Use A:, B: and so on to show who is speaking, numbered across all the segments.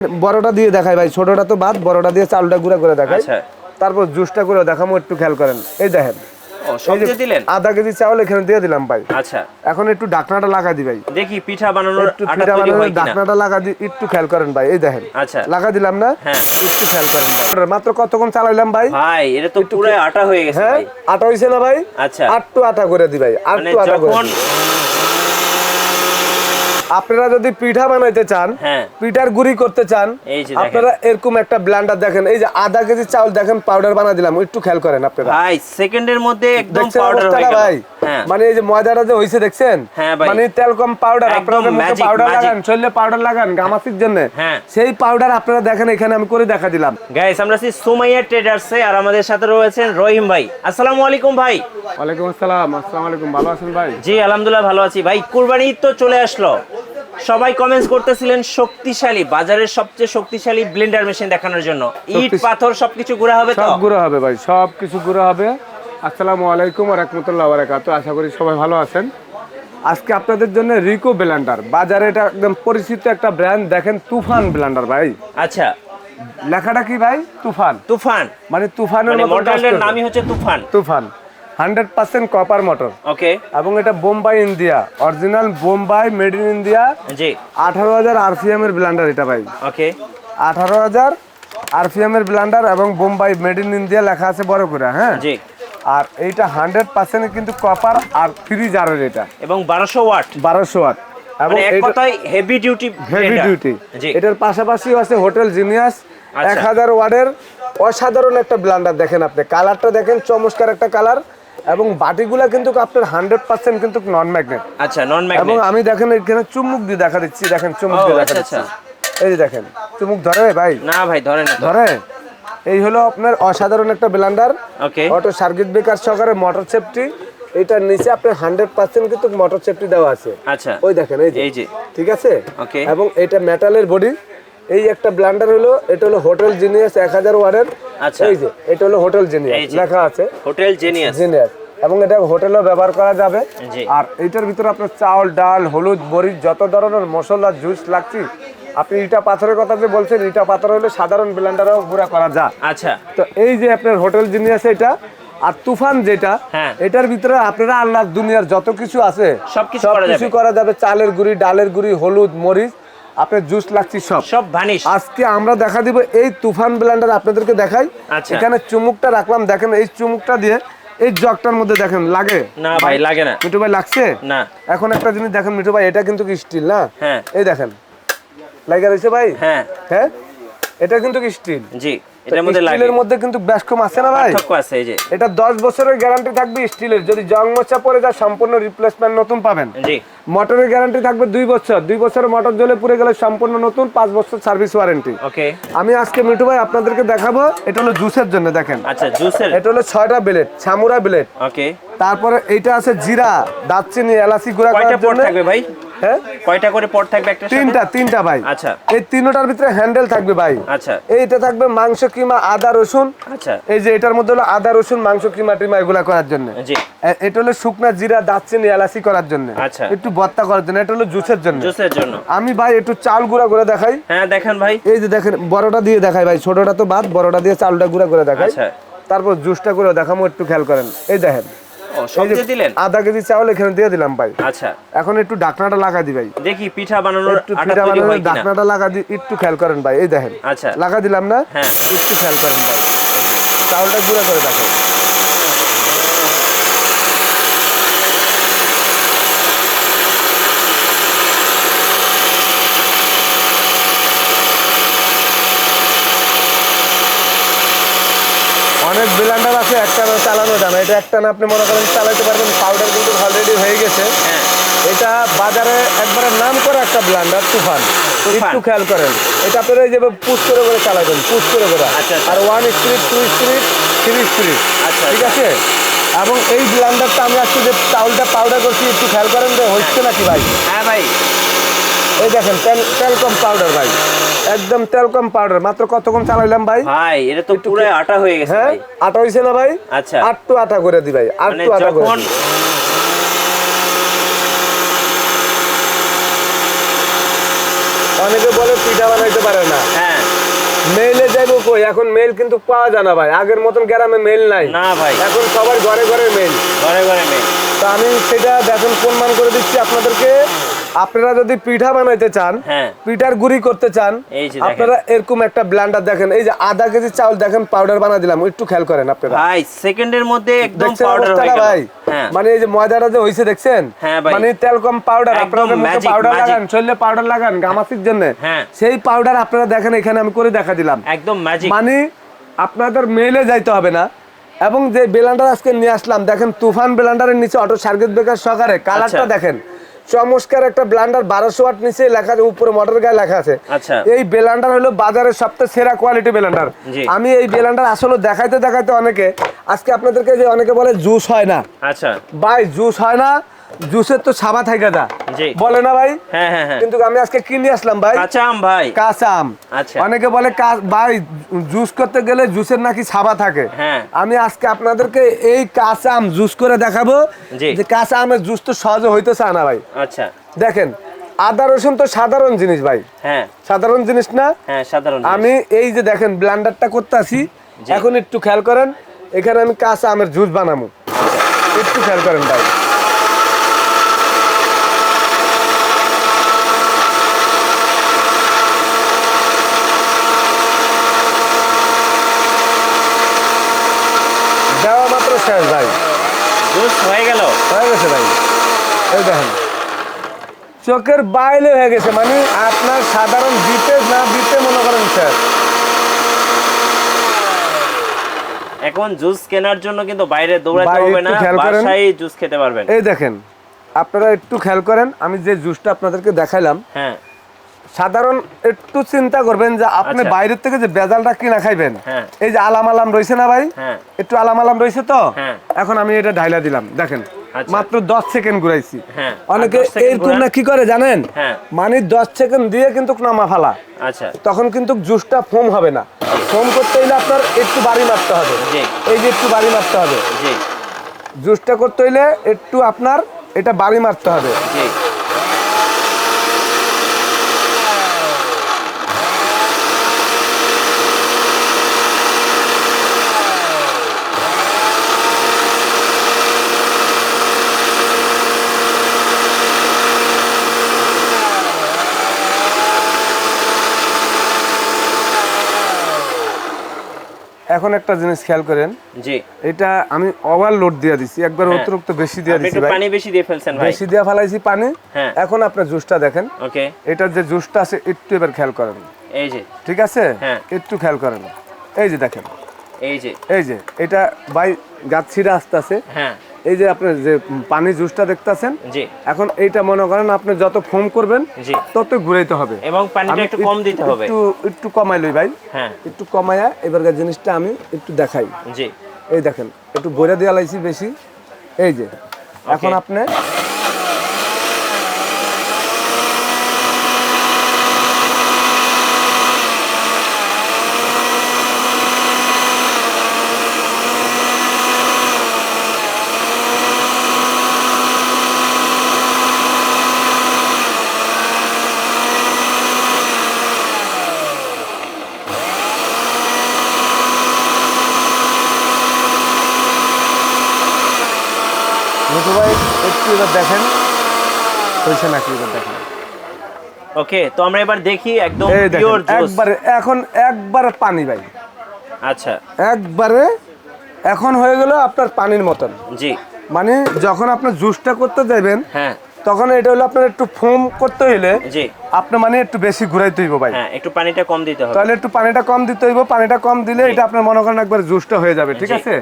A: বড়টা দিয়ে দেখাই ভাই, ছোটটা তো বাদ, বড়টা দিয়ে চালটা গুঁড়া করে দেখাই।
B: আচ্ছা,
A: তারপর জুসটা করে দেখাবো, একটু খেয়াল করেন। এই দেখেন,
B: ও সব দিয়ে দিলেন।
A: আধা কেজি চাউল এখানে দিয়ে দিলাম ভাই।
B: আচ্ছা,
A: এখন একটু ঢাকনাটা লাগা দি ভাই,
B: দেখি পিঠা বানানোর
A: একটু
B: আটা
A: পিঠা
B: তৈরি হয়
A: বানানোর
B: কিনা।
A: ঢাকনাটা লাগা দি, একটু খেয়াল করেন ভাই। এই দেখেন,
B: আচ্ছা,
A: লাগা দিলাম না,
B: হ্যাঁ
A: একটু খেয়াল করেন ভাই। মাত্র কতক্ষণ চালাইলাম ভাই?
B: ভাই এটা তো পুরো আটা হয়ে গেছে
A: হ্যাঁ
B: ভাই।
A: আটা হইছে না ভাই?
B: আচ্ছা,
A: আটটু আটা করে দি ভাই,
B: মানে
A: আটটু আটা করে
B: যখন
A: দি। আপনারা যদি পিঠা বানাইতে চান,
B: হ্যাঁ
A: পিঠার গুঁড়ি করতে চান,
B: এই যে দেখেন।
A: আপনারা এরকম একটা ব্লেন্ডার দেখেন, এই যে আধা কেজি চাউল দেখেন পাউডার বানা দিলাম, একটু খেয়াল করেন আপনারা
B: ভাই সেকেন্ডের মধ্যে একদম
A: দেখছেন
B: পাউডার হয়ে
A: অবস্থাটা
B: গেল
A: ভাই?
B: হ্যাঁ
A: মানে এই যে ময়দাটা যে হইছে দেখছেন,
B: হ্যাঁ ভাই।
A: মানে তেল কম পাউডার,
B: একদম
A: আপনারা মুখে
B: magic,
A: পাউডার
B: magic।
A: লাগান, শরীরে পাউডার লাগান গামাসির জন্য,
B: হ্যাঁ।
A: সেই পাউডার আপনারা দেখেন এখানে আমি করে দেখা দিলাম।
B: গাইস আমরা আছি সুমাইয়া ট্রেডার্সে, আর আমাদের সাথে রয়েছেন রহিম ভাই। আসসালামু আলাইকুম ভাই।
A: ওয়ালাইকুম আসসালাম। আসসালামু আলাইকুম, ভালো আছেন ভাই?
B: জি আলহামদুলিল্লাহ ভালো আছি ভাই। কুরবানি ঈদ তো চলে আসলো, সবাই কমেন্টস করতেছিলেন শক্তিশালী, বাজারের সবচেয়ে শক্তিশালী ব্লেন্ডার মেশিন দেখানোর জন্য। ইট পাথর সবকিছু গুঁড়া হবে তো?
A: সব গুঁড়ো হবে ভাই, সব কিছু গুঁড়ো হবে। আসসালামু আলাইকুম ওয়া রাহমাতুল্লাহি ওয়া বারাকাতুহু। আশা করি সবাই ভালো আছেন। আজকে আপনাদের জন্য রিকো ব্লেন্ডার, বাজারে এটা একদম পরিচিত একটা ব্র্যান্ড, দেখেন তুফান ব্লেন্ডার ভাই।
B: আচ্ছা,
A: লেখাটা কি ভাই? তুফান।
B: তুফান
A: মানে তুফানের
B: মানে
A: মতো কাজ
B: মডেলের
A: করবে।
B: নামই হচ্ছে তুফান।
A: তুফান 100% কপার মোটর,
B: ওকে
A: এবং এটা Bombay India, original Bombay made in India.
B: G
A: 18,000 RPM এর ব্লেন্ডার এটা ভাই,
B: ওকে
A: 18,000 আরপিএম এর ব্লেন্ডার, এবং বোম্বাই মেড ইন ইন্ডিয়া লেখা আছে বড় করে, হ্যাঁ।
B: জি
A: আর এইটা 100% কিন্তু কপার আর ফ্রি জারের, এটা
B: এবং 1200 ওয়াট,
A: 1200 ওয়াট, এবং
B: মানে এক কথায় হেভি ডিউটি
A: হেভি ডিউটি।
B: জি
A: এটার পাশাপাশিও আছে হোটেল জিনিয়াস
B: আচ্ছা।
A: 1000 ওয়াটের অসাধারণ একটা ব্লেন্ডার। দেখেন আপনি কালারটা দেখেন, চমৎকার একটা কালার, এবং বাটিগুলা কিন্তু আপনার 100% কিন্তু নন ম্যাগনেট।
B: আচ্ছা, নন
A: এবং
B: ম্যাগনেট।
A: আমি দেখেন এখানে চুমুক দিয়ে দেখা দিচ্ছি, দেখেন চুমুক দিয়ে দেখা
B: আচ্ছা
A: দিচ্ছি।
B: আচ্ছা,
A: এই যে দেখেন চুমুক ধরে ভাই,
B: না ভাই ধরে না তো।
A: ধরে। এই হলো আপনার অসাধারণ একটা ব্লেন্ডার,
B: ওকে
A: অটো সার্কিট ব্রেকার সহকারে, মোটর সেফটি। এটার নিচে আপনার 100% কিন্তু মোটর সেফটি দেওয়া আছে।
B: আচ্ছা,
A: ওই দেখেন এই
B: এই যে
A: ঠিক আছে।
B: ওকে
A: এবং এটা মেটালের বডি। এই একটা ব্লেন্ডার হলো, এটা হলো হোটেল জিনিয়াস 1000 ওয়াটের।
B: আচ্ছা,
A: এই যে এটা হলো হোটেল জিনিয়াস
B: এই যে।
A: লেখা আছে,
B: হোটেল জেনিয়াস।
A: জিনিয়াস, এবং এটা হোটেলেও ব্যবহার করা যাবে।
B: জি
A: আর এইটার ভিতরে আপনার চাউল, ডাল, হলুদ, মরিচ, যত ধরনের মশলা, জুস লাগছে। আপনি ইটা পাথরের কথা যে বলছেন, ইটা পাথর হলে সাধারণ ব্লেন্ডারও গুঁড়া করা যায়।
B: আচ্ছা,
A: তো এই যে আপনার হোটেল জিনিয়াস এটা, আর তুফান যেটা,
B: হ্যাঁ।
A: এটার ভিতরে আপনারা আল্লাহ দুনিয়ার যত কিছু আছে
B: সবকিছু করা যাবে।
A: করা যাবে। চালের গুঁড়ি, ডালের গুঁড়ি, হলুদ, মরিচ, আপনার জুস লাগছে সব
B: সব ভানিশ।
A: আজকে আমরা দেখা দিব এই তুফান ব্লেন্ডার আপনাদেরকে দেখাই।
B: আচ্ছা।
A: এখানে চুমুকটা রাখলাম, দেখেন এই চুমুকটা দিয়ে এই জগটার মধ্যে দেখেন লাগে
B: না ভাই লাগে না।
A: মিঠু ভাই লাগছে
B: না।
A: এখন একটা জিনিস দেখেন মিঠু ভাই, এটা কিন্তু স্টিল না,
B: হ্যাঁ
A: এই দেখেন লাগা রয়েছে ভাই।
B: হ্যাঁ
A: হ্যাঁ এটা কিন্তু স্টিল।
B: জি, এটার মধ্যে লাগে,
A: স্টিলের মধ্যে কিন্তু বেশ কম আছে না ভাই?
B: পার্থক্য আছে। এই যে
A: এটা 10 বছরের গ্যারান্টি থাকবে স্টিলের, যদি জং মোচা পড়ে যায় সম্পূর্ণ রিপ্লেসমেন্ট নতুন পাবেন।
B: জি
A: মোটরের গ্যারান্টি থাকবে 2 বছর, 2 বছরের মোটর জ্বলে পুড়ে গেলে সম্পূর্ণ নতুন, 5 বছর সার্ভিস ওয়ারেন্টি।
B: ওকে
A: আমি আজকে মিঠু ভাই আপনাদেরকে দেখাবো, এটা হলো জুসের জন্য। দেখেন
B: আচ্ছা, জুসের।
A: এটা হলো 6টা ব্লেড, সামুরা ব্লেড।
B: ওকে
A: তারপরে এইটা আছে জিরা, দারচিনি, এলাচি গুঁড়া
B: কয়টা
A: করার
B: পট
A: জন্য।
B: থাকবে ভাই?
A: হ্যাঁ
B: কয়টা করে পট থাকবে একটা সাথে?
A: তিনটা ভাই।
B: আচ্ছা
A: এই তিনটার ভিতরে হ্যান্ডেল থাকবে ভাই।
B: আচ্ছা
A: এইটা থাকবে মাংস কিমা, আদা রসুন।
B: আচ্ছা,
A: এই যে এটার মধ্যে হলো আদা রসুন, মাংস কিমা টিমা এগুলা করার জন্য।
B: জি
A: এটা হলো শুকনা জিরা, দারচিনি, এলাচি করার জন্য,
B: আচ্ছা।
A: একটু ভর্তা করার জন্য। এটা হলো জুসের জন্য।
B: জুসের জন্য।
A: আমি ভাই একটু চাল গুঁড়া করে দেখাই।
B: হ্যাঁ দেখান ভাই।
A: এই যে দেখেন বড়টা দিয়ে দেখাই ভাই, ছোটটা তো বাদ, বড়টা দিয়ে চালটা গুঁড়া করে দেখাই।
B: আচ্ছা,
A: তারপর জুসটা করে দেখাবো, একটু খেয়াল করেন। এই দেখেন
B: ও সব দিয়ে দিলেন।
A: আধা কেজি চাউল এখানে দিয়ে দিলাম ভাই।
B: আচ্ছা,
A: এখন একটু ঢাকনাটা লাগা দি ভাই,
B: দেখি পিঠা বানানোর
A: একটু
B: আটা
A: পিঠা
B: তৈরি হয়
A: বানানোর
B: কিনা।
A: ঢাকনাটা লাগা দি, একটু খেয়াল করেন ভাই। এই দেখেন
B: আচ্ছা,
A: লাগা দিলাম না,
B: হ্যাঁ
A: একটু খেয়াল করেন ভাই। চাউলটা গুঁড়া করে দেখাই। অনেক ব্লেন্ডার আছে একটা না চালানো যায় না, এটা একটা না আপনি মনে করেন চালাতে পারবেন। পাউডার কিন্তু অলরেডি হয়ে গেছে।
B: হ্যাঁ
A: এটা বাজারে একবারে নাম করা একটা ব্লেন্ডার তুফান।
B: তুফান।
A: একটু খেয়াল করেন, এটা আপনারা এই যে পুশ করে করে চালাবেন, পুশ করে করে।
B: আচ্ছা, আচ্ছা।
A: আর 1 স্পিড, 2 স্পিড, 3 স্পিড।
B: আচ্ছা,
A: ঠিক আছে। এবং এই ব্লেন্ডারটা আমি আজকে যে চাউলটা পাউডার করছি, একটু খেয়াল করেন যে হচ্ছে নাকি ভাই।
B: হ্যাঁ ভাই।
A: এই দেখেন তেল কম পাউডার ভাই, একদম তেল কম পাউডার। মাত্র কতক্ষণ চালাইলাম ভাই?
B: ভাই এটা তো পুরো আটা হয়ে গেছে
A: হ্যাঁ
B: ভাই।
A: আটা হইছে না ভাই?
B: আচ্ছা,
A: আটটু আটা করে দি ভাই,
B: মানে
A: আটটু আটা করে
B: যখন
A: দি। অনেকে বলে পিঠা বানাইতে পারে না।
B: হ্যাঁ
A: মেইলে যাইবো কই, এখন মেইল কিন্তু পাওয়া যায় না ভাই, আগের মতন গ্রামে মেইল নাই।
B: না ভাই,
A: এখন সবার ঘরে ঘরে মেইল।
B: ঘরে ঘরে মেয়ে।
A: তো আমি সেটা দেখুন প্রমাণ করে দিচ্ছি আপনাদেরকে। আপনারা যদি পিঠা বানাইতে চান,
B: হ্যাঁ
A: পিঠার গুঁড়ি করতে চান,
B: এই যে দেখেন।
A: আপনারা এরকম একটা ব্লেন্ডার দেখেন, এই যে আধা কেজি চাউল দেখেন পাউডার বানা দিলাম, একটু খেয়াল করেন আপনারা।
B: ভাই সেকেন্ডের মধ্যে একদম
A: দেখছেন
B: পাউডার হয়ে
A: অবস্থাটা
B: গেল।
A: ভাই?
B: হ্যাঁ
A: মানে এই যে ময়দাটা যে হইছে দেখছেন,
B: হ্যাঁ ভাই।
A: মানে তেল কম পাউডার।
B: একদম
A: আপনারা মুখে
B: magic,
A: পাউডার
B: magic।
A: লাগান, শরীরে পাউডার লাগান গামাচির জন্য,
B: হ্যাঁ।
A: সেই পাউডার আপনারা দেখেন এখানে আমি করে দেখা দিলাম।
B: একদম ম্যাজিক।
A: মানে আপনাদের মেইলে যাইতে হবে না। এবং যে ব্লেন্ডার আজকে নিয়ে আসলাম দেখেন, তুফান ব্লেন্ডারের নিচে অটো সার্কিট ব্রেকার সহকারে, কালারটা
B: আচ্ছা।
A: দেখেন চমৎকার একটা ব্লেন্ডার। 1200 ওয়াট নিচে লেখা আছে, উপরে মোটর গায়ে লেখা আছে।
B: আচ্ছা।
A: এই ব্লেন্ডার হলো বাজারের সবচেয়ে সেরা কোয়ালিটি ব্লেন্ডার।
B: জি।
A: আমি এই ব্লেন্ডার আসলে দেখাইতে দেখাইতে অনেকে আজকে আপনাদেরকে, যে অনেকে বলে জুস হয় না,
B: আচ্ছা
A: ভাই জুস হয় না, জুসের তো সাবা থাকে যা
B: জি।
A: বলে না ভাই?
B: হ্যাঁ হ্যাঁ হ্যাঁ।
A: কিন্তু আমি আজকে কিনে আসলাম ভাই
B: কাঁচা আম ভাই।
A: কাঁচা আম।
B: আচ্ছা।
A: অনেকে বলে ভাই জুস করতে গেলে জুসের নাকি সাবা থাকে।
B: হ্যাঁ।
A: আমি আজকে আপনাদেরকে এই কাঁচা আম জুস করে দেখাবো
B: জি।
A: যে কাঁচা আমের জুস তো সহজে হইতে চায় না ভাই।
B: আচ্ছা
A: দেখেন আদা রসুন তো সাধারণ জিনিস ভাই,
B: হ্যাঁ
A: সাধারণ জিনিস না?
B: হ্যাঁ সাধারণ।
A: আমি এই যে দেখেন ব্লেন্ডারটা করতে আসি,
B: জি।
A: এখন একটু খেয়াল করেন, এখানে আমি কাঁচা আমের জুস বানাবো, একটু খেয়াল করেন ভাই। দেওয়া মাত্র শেষ ভাই,
B: জুস হয়ে গেল।
A: হয়ে গেছে ভাই। এই দেখেন চোখের বাইরে হয়ে গেছে, মানে আপনার সাধারণ দিতে না দিতে মনে করেন স্যার।
B: এখন জুস কেনার জন্য কিন্তু বাইরে দৌড়াতে
A: বাইরে
B: হবে
A: একটু
B: না,
A: খেয়াল করেন।
B: বাসায় জুস খেতে পারবেন।
A: এই দেখেন আপনারা একটু খেয়াল করেন, আমি যে জুসটা আপনাদেরকে দেখাইলাম,
B: হ্যাঁ
A: সাধারণ একটু চিন্তা করবেন যে আপনি
B: আচ্ছা।
A: বাইরের থেকে যে বেজালটা কিনা খাইবেন,
B: হ্যাঁ।
A: এই যে আলাম আলাম রয়েছে না ভাই,
B: হ্যাঁ
A: একটু আলাম আলাম রয়েছে তো,
B: হ্যাঁ।
A: এখন আমি এটা ঢাইলা দিলাম দেখেন,
B: আচ্ছা।
A: মাত্র 10 সেকেন্ড ঘুরাইছি।
B: হ্যাঁ।
A: অনেকে
B: আর 10 সেকেন্ড
A: এরকম
B: ঘোরান।
A: না কি করে জানেন,
B: হ্যাঁ।
A: মানে 10 সেকেন্ড দিয়ে কিন্তু নামা ফালা,
B: আচ্ছা
A: তখন কিন্তু জুসটা ফোম হবে না। ফোম করতে হইলে আপনার একটু বাড়ি মারতে হবে,
B: জি।
A: এই যে একটু বাড়ি মারতে হবে।
B: জি
A: জুসটা করতে হইলে একটু আপনার এটা বাড়ি মারতে হবে।
B: জি।
A: এখন একটা জিনিস খেয়াল করেন,
B: জি।
A: এটা আমি ওভারলোড দিয়ে দিছি, একবার
B: হ্যাঁ।
A: অতিরিক্ত বেশি দিয়ে
B: আপনি
A: দিছি
B: একটু
A: ভাই,
B: পানি বেশি দিয়ে ফেলছেন ভাই।
A: বেশি দিয়ে ফেলাইছি পানি।
B: হ্যাঁ।
A: এখন আপনার জুসটা দেখেন,
B: ওকে
A: এটার যে জুসটা আছে একটু এবার খেয়াল করেন,
B: এই যে।
A: ঠিক আছে?
B: হ্যাঁ।
A: একটু খেয়াল করেন, এই যে দেখেন,
B: এই যে।
A: এই যে এটা ভাই গাছ ছিঁড়ে আসতে আছে,
B: হ্যাঁ
A: এই যে আপনার যে পানি জুসটা দেখতেছেন,
B: জি।
A: এখন এইটা মনে করেন আপনি যত ফোম করবেন
B: জি।
A: তত ঘুরাইতে হবে,
B: এবং পানিটা
A: আমি
B: একটু কম দিতে হবে।
A: একটু একটু কমাই লই ভাই,
B: হ্যাঁ
A: একটু কমায়া এবারকার জিনিসটা আমি একটু দেখাই।
B: জি।
A: এই দেখেন একটু বইরা দিয়ে লাইছি বেশি, এই যে এখন আপনি মিঠু ভাই একটু এবার দেখেন হয়েছে নাকি, এবার দেখেন।
B: ওকে, তো আমরা এবার দেখি একদম
A: এই দেখেন
B: পিওর জুস।
A: একবারে, এখন একবারে পানি ভাই,
B: আচ্ছা
A: একবারে এখন হয়ে গেল আপনার পানির মতন।
B: জি।
A: মানে যখন আপনার জুসটা করতে যাবেন,
B: হ্যাঁ
A: তখন এটা হলো আপনার একটু ফোম করতে হইলে
B: জি।
A: আপনি মানে একটু বেশি ঘুরাইতে হইব ভাই,
B: হ্যাঁ একটু পানিটা কম দিতে হবে।
A: তাহলে একটু পানিটা কম দিতে হইব। পানিটা কম দিলে এটা আপনার মনে করেন একবার জুসটা হয়ে যাবে, ঠিক
B: জি।
A: আছে?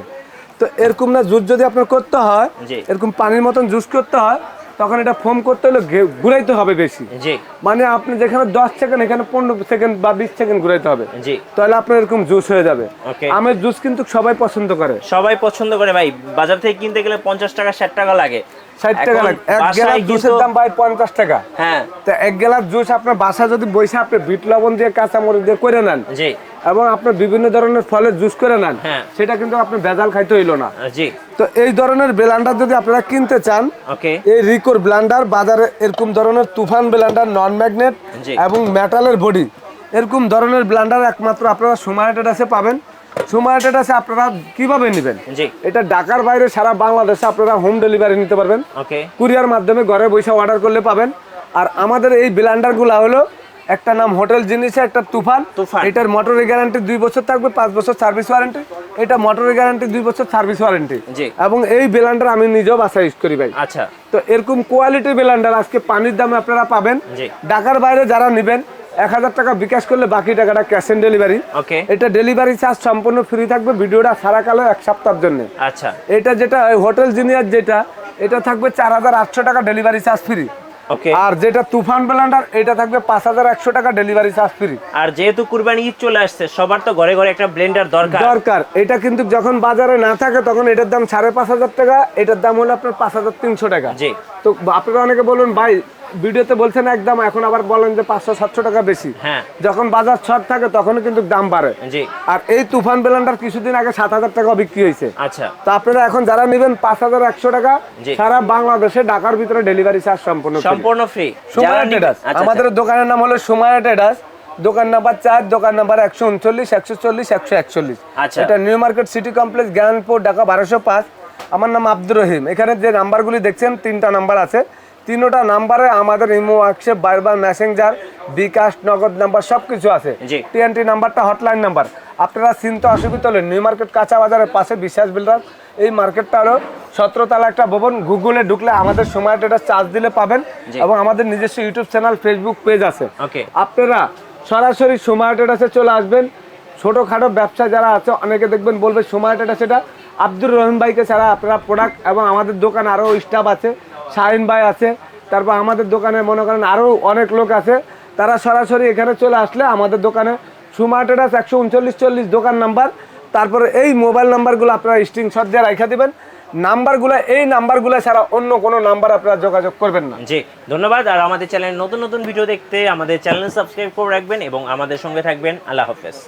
A: তো এরকম না জুস যদি আপনার করতে হয়,
B: জি।
A: এরকম পানির মতন জুস করতে হয়, তখন এটা ফোম করতে হলে ঘুরাইতে হবে বেশি।
B: জি
A: মানে আপনি যেখানে 10 সেকেন্ড এখানে 15 সেকেন্ড বা 20 সেকেন্ড ঘুরাইতে হবে,
B: জি।
A: তাহলে আপনার এরকম জুস হয়ে যাবে।
B: ওকে।
A: আমের জুস কিন্তু সবাই পছন্দ করে,
B: সবাই পছন্দ করে ভাই। বাজার থেকে কিনতে গেলে 50 টাকা 60 টাকা লাগে,
A: 60 টাকা
B: এখন
A: লাগে। এক
B: বাসায়
A: গ্লাস জুসের
B: কিন্তু-
A: দাম ভাই 50 টাকা।
B: হ্যাঁ
A: তো এক গ্লাস জুস আপনার বাসা যদি বইসা আপনি বিট লবণ দিয়ে কাঁচা মরিচ দিয়ে করে নেন,
B: জি।
A: এবং আপনি বিভিন্ন ধরনের ফলের জুস করে নেন,
B: হ্যাঁ।
A: সেটা কিন্তু আপনি ভেজাল খাইতে হইলো না।
B: জি।
A: তো এই ধরনের ব্লেন্ডার যদি আপনারা কিনতে চান,
B: ওকে।
A: এই রিকোর ব্লেন্ডার বাজারে এরকম ধরনের তুফান ব্লেন্ডার, নন ম্যাগনেট
B: জি।
A: এবং মেটালের বডি, এরকম ধরনের ব্লেন্ডার একমাত্র আপনারা সময় ট্রেডার্সে পাবেন। সময় ট্রেডার্সে আপনারা কিভাবে নেবেন?
B: জি।
A: এটা ঢাকার বাইরে সারা বাংলাদেশে আপনারা হোম ডেলিভারি নিতে পারবেন,
B: ওকে।
A: কুরিয়ার মাধ্যমে ঘরে বসে অর্ডার করলে পাবেন। আর আমাদের এই ব্লেন্ডারগুলো হলো, একটা নাম হোটেল জিনিসে, একটা তুফান।
B: তুফান।
A: এটার মোটরের গ্যারান্টি 2 বছর থাকবে, 5 বছর সার্ভিস ওয়ারেন্টি। এটা মোটরের গ্যারান্টি 2 বছর সার্ভিস ওয়ারেন্টি।
B: জি।
A: এবং এই ব্লেন্ডার আমি নিজেও বাসা ইউজ করি ভাই।
B: আচ্ছা।
A: তো এরকম কোয়ালিটি ব্লেন্ডার আজকে পানির দামে আপনারা পাবেন।
B: জি।
A: ঢাকার বাইরে যারা নেবেন 1000 টাকা বিকাশ করলে বাকি টাকাটা ক্যাশ অন ডেলিভারি।
B: ওকে।
A: এটা ডেলিভারি চার্জ সম্পূর্ণ ফ্রি থাকবে, ভিডিওটা সারা কালো 1 সপ্তাহের জন্য।
B: আচ্ছা।
A: এটা যেটা হোটেল জিনিয়ার যেটা, এটা থাকবে 4800 টাকা ডেলিভারি চার্জ ফ্রি।
B: ওকে।
A: আর যেটা তুফান ব্লেন্ডার, এটা থাকবে 5100 টাকা ডেলিভারি চার্জ ফ্রি।
B: আর যেহেতু কুরবানি ঈদ চলে আসছে, সবার তো ঘরে ঘরে একটা ব্লেন্ডার দরকার।
A: এটা কিন্তু যখন বাজারে না থাকে তখন এটার দাম 5500 টাকা, এটার দাম হলো আপনার 5300 টাকা।
B: জি।
A: তো আপনারা অনেকে বলুন ভাই ভিডিওতে বলছেন একদম, এখন আবার বলেন যে 500-700 টাকা বেশি।
B: হ্যাঁ।
A: যখন বাজার শর্ট থাকে তখন কিন্তু দাম বাড়ে।
B: জি।
A: আর এই তুফান ব্লেন্ডার কিছুদিন আগে 7000 টাকা বিক্রি হয়েছে।
B: আচ্ছা।
A: তো আপনারা এখন যারা নেবেন 5100 টাকা,
B: জি।
A: সারা বাংলাদেশে ঢাকার ভিতরে ডেলিভারি চার্জ সম্পূর্ণ free।
B: সম্পূর্ণ ফ্রি।
A: সময় ট্রেডার্স, আমাদের দোকানের নাম হলো সময় ট্রেডার্স, দোকান নাম্বার 4, দোকান নাম্বার 139, 140, 141।
B: আচ্ছা।
A: এটা new market city complex, Gyanpur, Dhaka 1205। আমার নাম আব্দুর রহিম। এখানে যে নাম্বারগুলি দেখছেন 3টা নাম্বার আছে, 3টা নাম্বারে আমাদের ইমো, হোয়াটসঅ্যাপ, বারবার মেসেঞ্জার, বিকাশ, নগদ নাম্বার সবকিছু আছে।
B: জি।
A: টিএনটি নাম্বারটা হটলাইন নাম্বার। আপনারা চিন্তা অসুবিধা হলে নিউ মার্কেট কাঁচা বাজারের পাশে বিশ্বাস বিল্ডার, এই মার্কেটটা হলো 17 তলা একটা ভবন। গুগলে ঢুকলে আমাদের সময় ট্রেডার্স চার্জ দিলে পাবেন।
B: জি।
A: এবং আমাদের নিজস্ব ইউটিউব চ্যানেল, ফেসবুক পেজ আছে।
B: ওকে।
A: আপনারা সরাসরি সময় ট্রেডার্সে চলে আসবেন। ছোটোখাটো ব্যবসা যারা আছে, অনেকে দেখবেন বলবে সময় ট্রেডার্স, এটা আব্দুর রহিম ভাইকে ছাড়া আপনারা প্রোডাক্ট, এবং আমাদের দোকানে আরও স্টাফ আছে, শাহিন ভাই আছে, তারপর আমাদের দোকানে মনে করেন আরও অনেক লোক আছে। তারা সরাসরি এখানে চলে আসলে আমাদের দোকানে সময় ট্রেডার্স 139-40 দোকান নাম্বার, তারপরে এই মোবাইল নাম্বারগুলো আপনারা স্ক্রিনশট দিয়ে রাখা দিবেন। নাম্বারগুলো, এই নাম্বারগুলো ছাড়া অন্য কোনো নাম্বার আপনারা যোগাযোগ করবেন না।
B: জি, ধন্যবাদ। আর আমাদের চ্যানেলে নতুন নতুন ভিডিও দেখতে আমাদের চ্যানেল সাবস্ক্রাইব করে রাখবেন এবং আমাদের সঙ্গে থাকবেন। আল্লাহ হাফেজ।